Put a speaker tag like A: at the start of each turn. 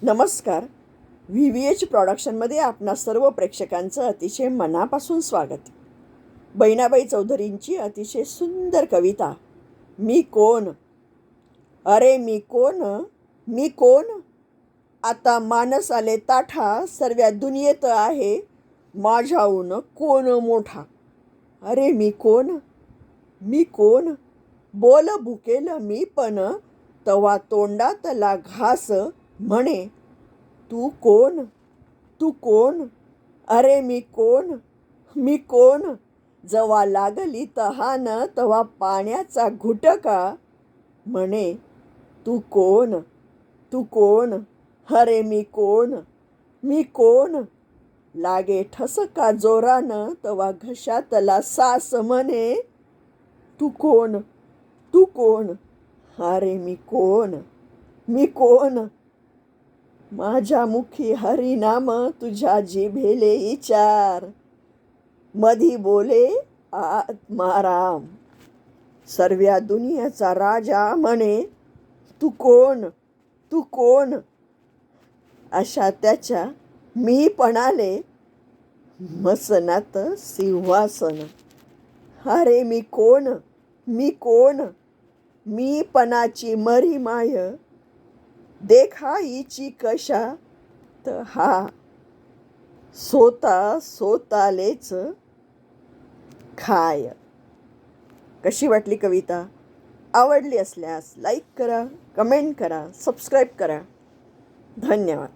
A: नमस्कार. VVH प्रॉडक्शनमध्ये आपणा सर्व प्रेक्षकांचं अतिशय मनापासून स्वागत. बहिणाबाई चौधरींची अतिशय सुंदर कविता, मी कोण. अरे मी कोण, मी कोण. आता मानस आले ताठा, सर्व दुनियेत आहे माझ्याहून कोण मोठा. अरे मी कोण, मी कोण. बोल भुकेल मी पण, तवा तोंडातला घास म्हणे तू कोण, तू कोण. अरे मी कोण, मी कोण. जवा लागली तहान, तवा पाण्याचा घुटका म्हणे तू कोण, तू कोण. अरे मी कोण, मी कोण. लागे ठसका जोरानं, तवा घशातला सास म्हणे तू कोण, तू कोण. अरे मी कोण, मी कोण. माझ्या मुखी हरिनाम, तुझ्या जिभेले विचार, मधी बोले आत्माराम. सर्व्या दुनियेचा राजा म्हणे तू कोण, तू कोण. अशा त्याच्या मी पणाले मसनात सिंहासन. अरे मी कोण, मी कोण. मी पणाची मरी माय, देखाईची कशा त हा सोता सोतालेच खाय. कशी वाटली कविता? आवडली असल्यास लाईक करा, कमेंट करा, सबस्क्राईब करा. धन्यवाद.